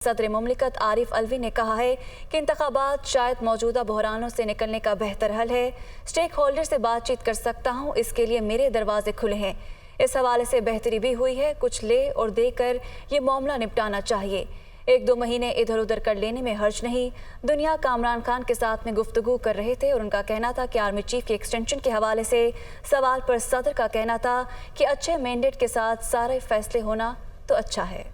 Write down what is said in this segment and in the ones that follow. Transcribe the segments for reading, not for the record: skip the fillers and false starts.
सदर मुमलिकत आरिफ अलवी ने कहा है कि इंतखाबात शायद मौजूदा बहरानों से निकलने का बेहतर हल है। स्टेक होल्डर से बातचीत कर सकता हूँ, इसके लिए मेरे दरवाजे खुले हैं। इस हवाले से बेहतरी भी हुई है। कुछ ले और देकर ये मामला निपटाना चाहिए। 1-2 महीने इधर उधर कर लेने में हर्ज नहीं। दुनिया का इमरान खान के साथ में गुफ्तगू कर रहे थे और उनका कहना था कि आर्मी चीफ के एक्सटेंशन के हवाले से सवाल पर सदर का कहना था कि अच्छे मैंडेट के साथ सारे फैसले होना तो अच्छा है।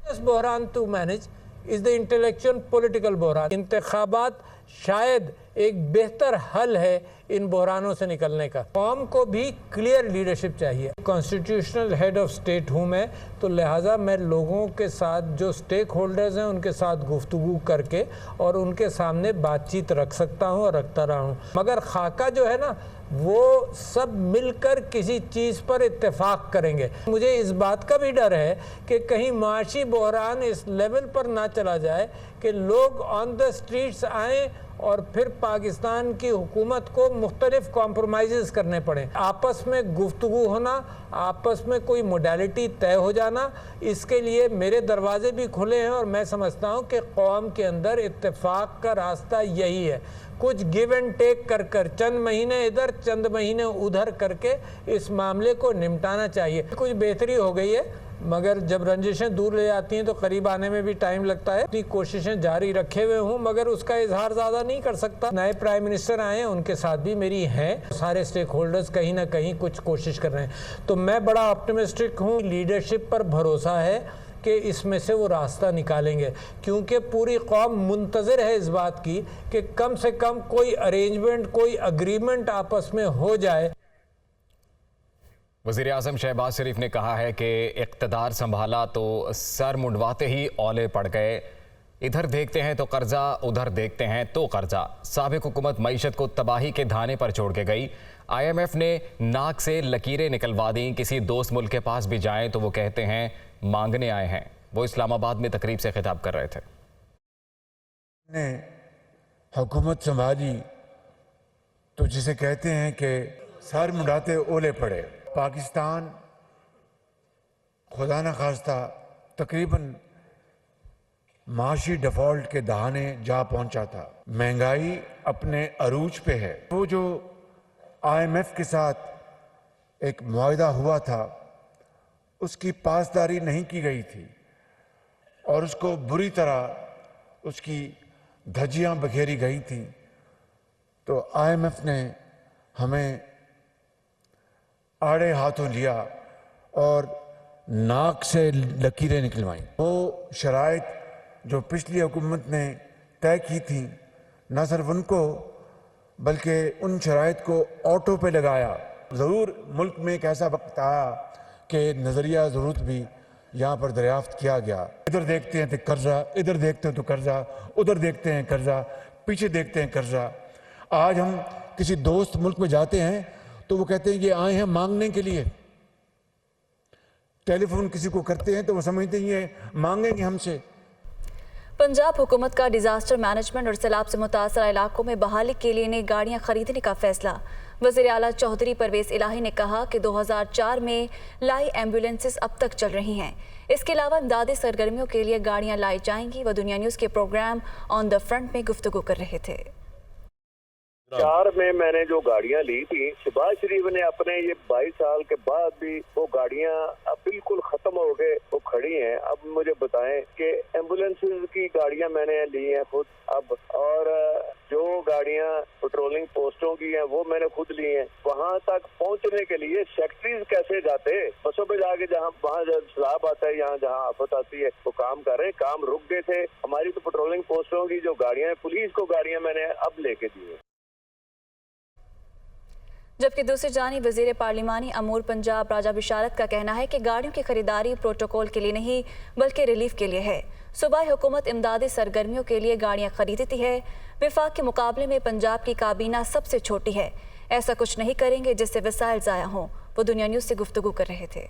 This बहरान to manage is the intellectual political बहरान। इंतखाबात शायद एक बेहतर हल है इन बहरानों से निकलने का। कौम को भी क्लियर लीडरशिप चाहिए। कॉन्स्टिट्यूशनल हेड ऑफ स्टेट हूँ मैं, तो लिहाजा मैं लोगों के साथ जो स्टेक होल्डर्स हैं उनके साथ गुफ्तगू करके और उनके सामने बातचीत रख सकता हूँ और रखता रहा हूँ। मगर खाका जो है ना, वो सब मिलकर किसी चीज़ पर इत्तेफाक करेंगे। मुझे इस बात का भी डर है कि कहीं माशी बहरान इस लेवल पर ना चला जाए कि लोग ऑन द स्ट्रीट्स आएँ और फिर पाकिस्तान की हुकूमत को मुख्तलिफ कॉम्प्रोमाइज़ करने पड़े। आपस में गुफ्तगू होना, आपस में कोई मोडालिटी तय हो जाना, इसके लिए मेरे दरवाजे भी खुले हैं और मैं समझता हूँ कि कौम के अंदर इत्तेफाक का रास्ता यही है। कुछ गिव एंड टेक कर चंद महीने इधर चंद महीने उधर करके इस मामले को निपटाना चाहिए। कुछ बेहतरी हो गई है, मगर जब रंजिशें दूर ले जाती हैं तो करीब आने में भी टाइम लगता है। अपनी कोशिशें जारी रखे हुए हूँ, मगर उसका इजहार ज़्यादा नहीं कर सकता। नए प्राइम मिनिस्टर आए हैं, उनके साथ भी मेरी हैं। सारे स्टेक होल्डर्स कहीं ना कहीं कुछ कोशिश कर रहे हैं, तो मैं बड़ा ऑप्टिमिस्टिक हूँ। लीडरशिप पर भरोसा है कि इसमें से वो रास्ता निकालेंगे, क्योंकि पूरी कौम मुंतज़िर है इस बात की कि कम से कम कोई अरेंजमेंट, कोई अग्रीमेंट आपस में हो जाए। वज़ीर आज़म शहबाज शरीफ ने कहा है कि इक़्तिदार संभाला तो सर मुंडवाते ही औले पड़ गए। इधर देखते हैं तो कर्जा, उधर देखते हैं तो कर्जा। साबिक़ हुकूमत मईशत को तबाही के धाने पर छोड़ के गई। IMF ने नाक से लकीरें निकलवा दी। किसी दोस्त मुल्क के पास भी जाएं तो वो कहते हैं मांगने आए हैं। वो इस्लामाबाद में तकरीब से खिताब कर रहे थे। ने हुकूमत संभाली तो जिसे कहते हैं कि सर मुंडाते ओले पड़े। पाकिस्तान खुदा न खास्ता तकरीबन माशी डिफॉल्ट के दहाने जा पहुंचा था। महंगाई अपने अरूज पे है। वो जो IMF के साथ एक मुआहदा हुआ था, उसकी पासदारी नहीं की गई थी और उसको बुरी तरह उसकी धज्जियां बखेरी गई थी। तो IMF ने हमें आड़े हाथों लिया और नाक से लकीरें निकलवाई। वो शराइत जो पिछली हुकूमत ने तय की थी, न सिर्फ उनको बल्कि उन शराइत को ऑटो पे लगाया। ज़रूर मुल्क में एक ऐसा वक्त आया कि नज़रिया ज़रूरत भी यहाँ पर दरियाफ्त किया गया। इधर देखते हैं तो कर्जा, इधर देखते हैं तो कर्जा, उधर देखते हैं कर्जा, पीछे देखते हैं कर्जा। आज हम किसी दोस्त मुल्क में जाते हैं तो वो कहते हैं ये आए हैं मांगने के लिए। टेलीफोन किसी को करते हैं तो वो समझते हैं ये मांगेंगे हमसे। पंजाब हुकूमत का डिजास्टर मैनेजमेंट और सैलाब से मुतासर इलाकों में बहाली के लिए नई गाड़ियां खरीदने का फैसला। वज़ीर आला चौधरी परवेज़ इलाही ने कहा कि 2004 में लाई एम्बुलेंसेस अब तक चल रही हैं। इसके अलावा इमदादी सरगर्मियों के लिए गाड़ियां लाई जाएंगी। वह दुनिया न्यूज़ के प्रोग्राम ऑन द फ्रंट में गुफ्तगू कर रहे थे। 4 में मैंने जो गाड़ियां ली थी, शहबाज शरीफ ने अपने ये 22 साल के बाद भी वो गाड़ियां अब बिल्कुल खत्म हो गए, वो खड़ी हैं। अब मुझे बताएं कि एम्बुलेंसेस की गाड़ियां मैंने ली हैं खुद अब, और जो गाड़ियां पेट्रोलिंग पोस्टों की हैं वो मैंने खुद ली हैं। वहां तक पहुंचने के लिए सेक्रेटरीज कैसे जाते? बसों पे जाके जहाँ वहाँ सैलाब आता है, यहाँ जहाँ आफत आती है वो काम कर रहे हैं। काम रुक गए थे। हमारी तो पेट्रोलिंग पोस्टों की जो गाड़ियां, पुलिस को गाड़ियां मैंने अब लेके दी है। जबकि दूसरी जानिब वज़ीर पार्लिमानी अमूर पंजाब राजा बिशारत का कहना है कि गाड़ियों की खरीदारी प्रोटोकॉल के लिए नहीं बल्कि रिलीफ के लिए है। सूबाई हुकूमत इमदादी सरगर्मियों के लिए गाड़ियां खरीदती है। विफाक के मुकाबले में पंजाब की काबीना सबसे छोटी है। ऐसा कुछ नहीं करेंगे जिससे वसाइल ज़ाया हों। वो दुनिया न्यूज़ से गुफ्तगू कर रहे थे।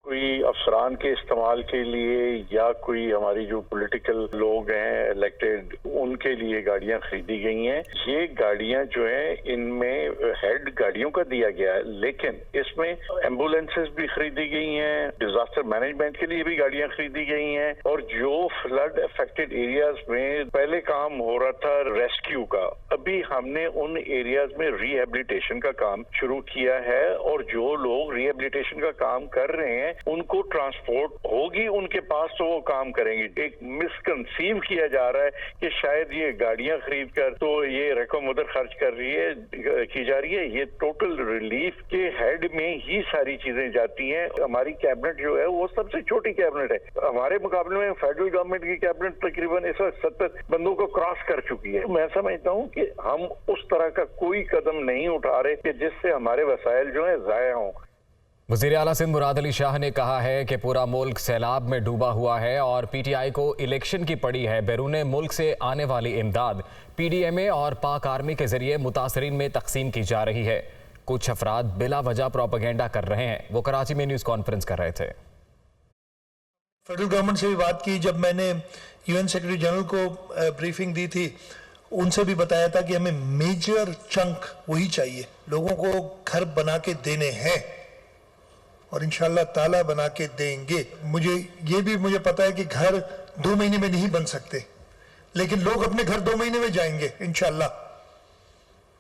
कोई अफसरान के इस्तेमाल के लिए या कोई हमारी जो पॉलिटिकल लोग हैं इलेक्टेड उनके लिए गाड़ियां खरीदी गई हैं। ये गाड़ियां जो हैं इनमें हेड गाड़ियों का दिया गया है, लेकिन इसमें एम्बुलेंसेस भी खरीदी गई हैं, डिजास्टर मैनेजमेंट के लिए भी गाड़ियां खरीदी गई हैं, और जो फ्लड अफेक्टेड एरियाज में पहले काम हो रहा था रेस्क्यू का, अभी हमने उन एरियाज में रिहेबिलिटेशन का काम शुरू किया है, और जो लोग रिहेबिलिटेशन का काम कर रहे हैं उनको ट्रांसपोर्ट होगी उनके पास तो वो काम करेंगे। एक मिसकंसीव किया जा रहा है कि शायद ये गाड़ियां खरीद कर तो ये रकम उधर खर्च की जा रही है। ये टोटल रिलीफ के हेड में ही सारी चीजें जाती हैं। हमारी कैबिनेट जो है वो सबसे छोटी कैबिनेट है। हमारे मुकाबले में फेडरल गवर्नमेंट की कैबिनेट तकरीबन इस वक्त 70 बंदों को क्रॉस कर चुकी है। मैं समझता हूँ कि हम उस तरह का कोई कदम नहीं उठा रहे कि जिससे हमारे वसाइल जो है जाया हों। वज़ीर आला सिंध मुराद अली शाह ने कहा है कि पूरा मुल्क सैलाब में डूबा हुआ है और पीटीआई को इलेक्शन की पड़ी है। बैरून मुल्क से आने वाली इमदाद पीडीएमए और पाक आर्मी के जरिए मुतासरीन में तकसीम की जा रही है। कुछ अफराद बिला वजह प्रोपेगेंडा कर रहे हैं। वो कराची में न्यूज़ कॉन्फ्रेंस कर रहे थे। फेडरल गवर्नमेंट से भी बात की, जब मैंने यूएन सेक्रेटरी जनरल को ब्रीफिंग दी थी, उनसे भी बताया था कि हमें मेजर चंक वही चाहिए। लोगों को घर बना के देने हैं और इंशाल्लाह ताला बना के देंगे। मुझे पता है कि घर 2 महीने में नहीं बन सकते, लेकिन लोग अपने घर 2 महीने में जाएंगे इंशाल्लाह।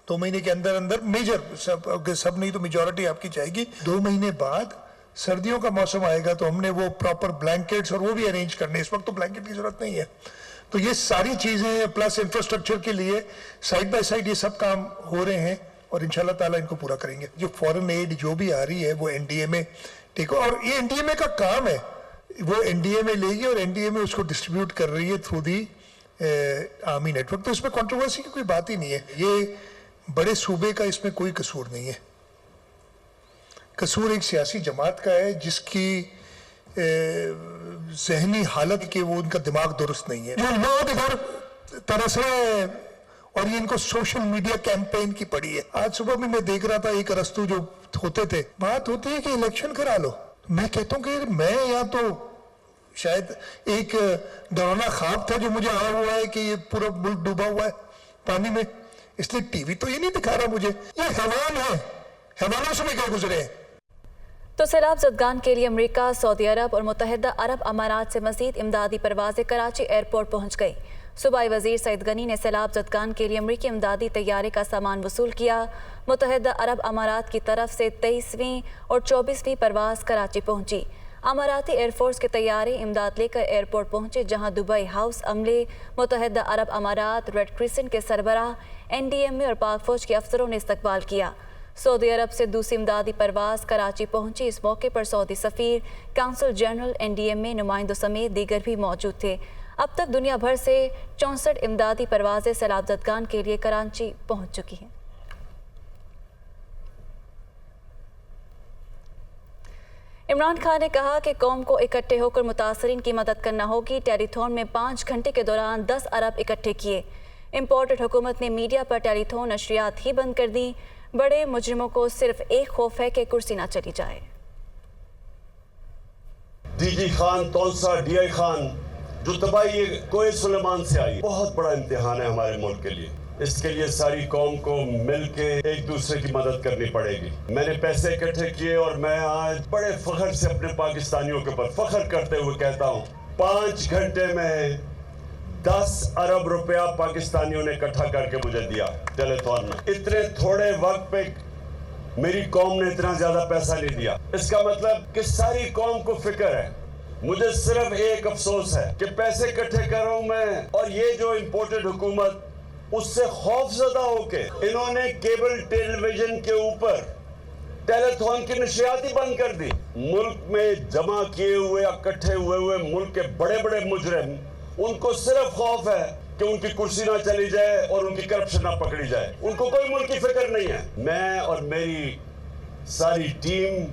2 महीने के अंदर अंदर मेजर सब नहीं तो मेजॉरिटी आपकी जाएगी। 2 महीने बाद सर्दियों का मौसम आएगा तो हमने वो प्रॉपर ब्लैंकेट्स और वो भी अरेंज करने। इस वक्त तो ब्लैंकेट की जरूरत नहीं है। तो ये सारी चीजें प्लस इंफ्रास्ट्रक्चर के लिए साइड बाय साइड ये सब काम हो रहे हैं और इंशाल्लाह ताला इनको पूरा करेंगे। जो फॉरेन एड जो भी आ रही है वो एनडीएमए ठीक है, और ये एनडीएमए का काम है। वो एनडीएमए लेगी और एनडीएमए उसको डिस्ट्रीब्यूट कर रही है थ्रू दी आर्मी नेटवर्क। तो इसमें कंट्रोवर्सी की कोई बात ही नहीं है। ये बड़े सूबे का इसमें कोई कसूर नहीं है। कसूर एक सियासी जमात का है जिसकी जहनी हालत के वो उनका दिमाग दुरुस्त नहीं है। जो लोग इधर तरस रहे हैं और ये इनको सोशल मीडिया कैंपेन की पड़ी है। आज सुबह भी मैं देख रहा था एक अरस्तु जो होते थे, बात होती है कि इलेक्शन करा लो। मैं कहता हूँ कि मैं या तो शायद एक डरावना ख्वाब था जो मुझे आया हुआ है कि ये पूरा मुल्क डूबा हुआ है पानी में, इसलिए टीवी तो ये नहीं दिखा रहा मुझे। ये हैवान है, हैवानों से क्या गुजरे हैं। तो सैलाब ज़दगान के लिए अमेरिका, सऊदी अरब और मुत्तहिदा अरब अमारात से मज़ीद इमदादी परवाज़ें कराची एयरपोर्ट पहुँच गई। सूबाई वज़ीर सईद गनी ने सैलाब ज़दगान के लिए अमरीकी इमदादी तैयारे का सामान वसूल किया। मुत्तहिदा अरब अमारात की तरफ से 23वीं और 24वीं परवाज़ कराची पहुँची। अमाराती एयरफोर्स के तैयारे इमदाद लेकर एयरपोर्ट पहुँचे, जहाँ दुबई हाउस अमले, मुत्तहिदा अरब अमारात, रेड क्रिसेंट के सरबराह, एनडीएमए और पाक फौज के अफसरों ने इस्तकबाल किया। सऊदी अरब से दूसरी इमदादी परवाज़ कराची पहुंची। इस मौके पर सऊदी सफ़ीर, काउंसिल जनरल, एनडीएमए नुमाइंदों समेत दीगर भी मौजूद थे। अब तक दुनिया भर से 64 इमदादी परवाज़ें सैलाब ज़दगान के लिए कराची पहुंच चुकी हैं। इमरान खान ने कहा कि कौम को इकट्ठे होकर मुतासरीन की मदद करना होगी। टेलीथॉन में 5 घंटे के दौरान 10 अरब इकट्ठे किए। इम्पोर्टेड हुकूमत ने मीडिया पर टेलीथॉन नशरियात ही बंद कर दी। बड़े मुजरिमों को सिर्फ एक खौफ है कि कुर्सी ना चली जाए। डीजी खान, तौलसा, डीआई खान, जो तबाही कोई सुलेमान से आई, बहुत बड़ा इम्तिहान है हमारे मुल्क के लिए। इसके लिए सारी कौम को मिलके एक दूसरे की मदद करनी पड़ेगी। मैंने पैसे इकट्ठे किए और मैं आज बड़े फख्र से अपने पाकिस्तानियों के ऊपर फख्र करते हुए कहता हूँ, 5 घंटे में 10 अरब रुपया पाकिस्तानियों ने इकट्ठा करके मुझे दिया टेलीथॉन में। इतने थोड़े वक्त पे मेरी कौम ने इतना ज्यादा पैसा नहीं दिया। इसका मतलब कि सारी कौम को फिक्र है। मुझे सिर्फ एक अफसोस है कि पैसे इकट्ठे कर रहा हूं मैं, और ये जो इम्पोर्टेड हुकूमत उससे खौफजदा होके इन्होंने केबल टेलीविजन के ऊपर टेलीथॉन की नशरियात ही बंद कर दी। मुल्क में जमा किए हुए, इकट्ठे हुए मुल्क के बड़े बड़े मुजरिम, उनको सिर्फ खौफ है कि उनकी कुर्सी ना चली जाए और उनकी करप्शन ना पकड़ी जाए। उनको कोई मुल्क की फिक्र नहीं है। मैं और मेरी सारी टीम,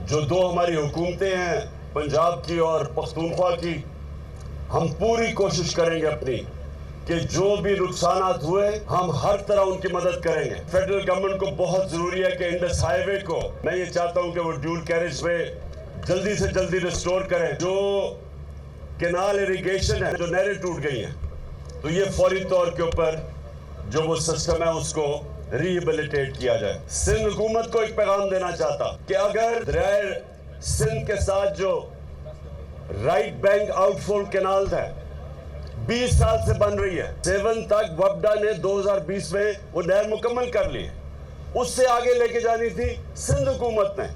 जो 2 हमारी हुकूमतें हैं, पंजाब की और पख्तूनख्वा की, हम पूरी कोशिश करेंगे अपनी कि जो भी नुकसानात हुए हम हर तरह उनकी मदद करेंगे। फेडरल गवर्नमेंट को बहुत जरूरी है कि इंडस हाईवे को, मैं ये चाहता हूं कि वो ड्यूल कैरेज में जल्दी से जल्दी रिस्टोर करें। जो कैनाल इरिगेशन है, जो नहरें टूट गई हैं, तो ये फौरी तौर के ऊपर जो वो सिस्टम है उसको रिहेबिलिटेट किया जाए। सिंध हुकूमत को एक पैगाम देना चाहता कि अगर दरियाए सिंध के साथ जो राइट बैंक आउटफॉल कैनाल है 20 साल से बन रही है, 7 तक वपडा ने 2020 में वो नहर मुकम्मल कर ली है, उससे आगे लेके जानी थी सिंध हुकूमत ने,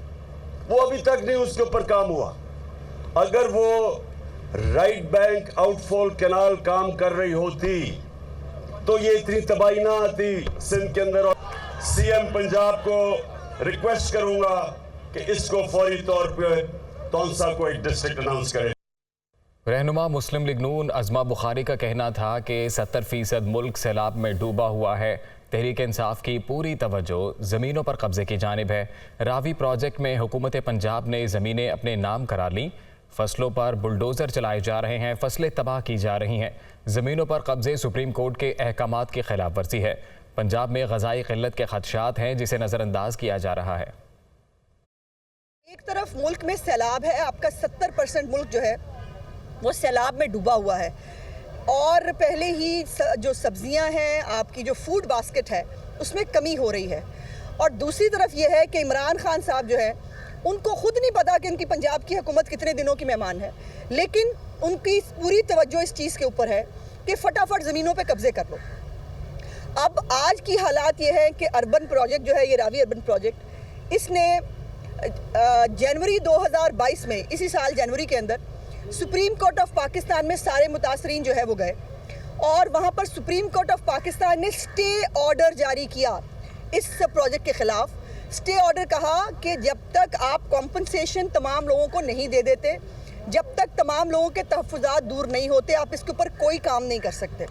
वो अभी तक नहीं उसके ऊपर काम हुआ। अगर वो राइट बैंक आउटफॉल कैनाल काम कर रही होती तो ये इतनी तबाही ना आती सिंध के अंदर। और सीएम पंजाब को रिक्वेस्ट करूंगा कि इसको फौरी तौर पे तौंसा को एक डिस्ट्रिक्ट अनाउंस करें। रहनुमा मुस्लिम लीग नून अज़मा बुखारी का कहना था कि 70% मुल्क सैलाब में डूबा हुआ है। तहरीक इंसाफ की पूरी तवज्जो ज़मीनों पर कब्जे की जानिब है। रावी प्रोजेक्ट में हुकूमत पंजाब ने ज़मीनें अपने नाम करा लीं। फसलों पर बुलडोज़र चलाए जा रहे हैं, फसलें तबाह की जा रही हैं। ज़मीनों पर कब्जे सुप्रीम कोर्ट के अहकामात की खिलाफ वर्जी है। पंजाब में ग़ज़ाई क़िल्लत के खदशात हैं जिसे नज़रअंदाज किया जा रहा है। एक तरफ मुल्क में सैलाब है, आपका 70% मुल्क जो है वो सैलाब में डूबा हुआ है, और पहले ही जो सब्जियां हैं, आपकी जो फूड बास्केट है उसमें कमी हो रही है। और दूसरी तरफ ये है कि इमरान खान साहब जो है उनको खुद नहीं पता कि उनकी पंजाब की हुकूमत कितने दिनों की मेहमान है, लेकिन उनकी पूरी तवज्जो इस चीज़ के ऊपर है कि फटाफट ज़मीनों पे कब्जे कर लो। अब आज की हालात ये है कि अर्बन प्रोजेक्ट जो है, ये रावी अर्बन प्रोजेक्ट, इसने जनवरी 2022 में, इसी साल जनवरी के अंदर सुप्रीम कोर्ट ऑफ पाकिस्तान में सारे मुतासरीन जो है वो गए, और वहाँ पर सुप्रीम कोर्ट ऑफ पाकिस्तान ने स्टे ऑर्डर जारी किया इस प्रोजेक्ट के ख़िलाफ़। स्टे ऑर्डर कहा कि जब तक आप कॉम्पनसेशन तमाम लोगों को नहीं दे देते, जब तक तमाम लोगों के तहफ़्फ़ुज़ात दूर नहीं होते, आप इसके ऊपर कोई काम नहीं कर सकते।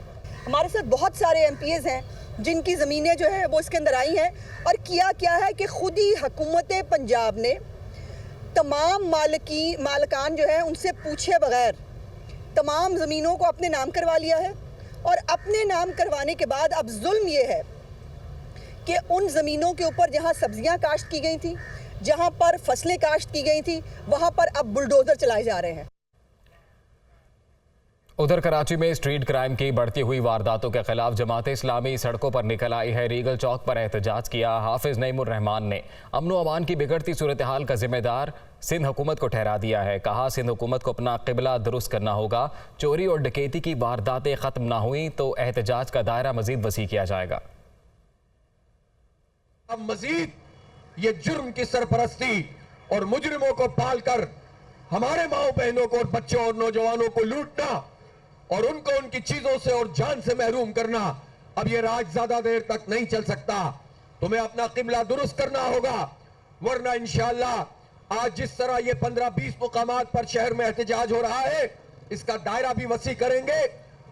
हमारे साथ बहुत सारे MPs हैं जिनकी ज़मीनें जो है वो इसके अंदर आई हैं, और किया क्या है कि खुद ही हुकूमत पंजाब ने तमाम मालिकान जो है उनसे पूछे बगैर तमाम ज़मीनों को अपने नाम करवा लिया है। और अपने नाम करवाने के बाद अब जुल्म ये है कि उन ज़मीनों के ऊपर जहाँ सब्जियाँ काश्त की गई थी, जहाँ पर फसलें काश्त की गई थी, वहाँ पर अब बुलडोज़र चलाए जा रहे हैं। उधर कराची में स्ट्रीट क्राइम की बढ़ती हुई वारदातों के खिलाफ जमात इस्लामी सड़कों पर निकल आई है। रीगल चौक पर एहतजाज किया। हाफिज नईमुर रहमान ने अमन व अमान की बिगड़ती सूरत हाल का जिम्मेदार सिंध हुकूमत को ठहरा दिया है। कहा सिंध हुकूमत को अपना किबला दुरुस्त करना होगा। चोरी और डकैती की वारदातें खत्म ना हुई तो एहतजाज का दायरा मजीद वसी किया जाएगा। अब मजीद ये जुर्म की सरपरस्ती और मुजरिमों को पालकर हमारे माओ बहनों को और बच्चों और नौजवानों को लूटना और उनको उनकी चीजों से और जान से महरूम करना, अब ये राज ज्यादा देर तक नहीं चल सकता। तुम्हें अपना किबला दुरुस्त करना होगा, वरना इंशाअल्लाह आज जिस तरह ये 15-20 मुकामात पर शहर में एहतजाज हो रहा है, इसका दायरा भी वसी करेंगे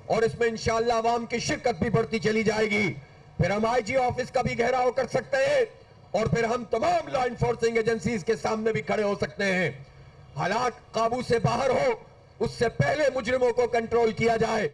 और इसमें इंशाअल्लाह अवाम की शिरकत भी बढ़ती चली जाएगी। फिर हम IG ऑफिस का भी घेराव कर सकते हैं और फिर हम तमाम लॉ इन्फोर्सिंग एजेंसीज के सामने भी खड़े हो सकते हैं। हालात काबू से बाहर हो, उससे पहले मुजरिमों को कंट्रोल किया जाए।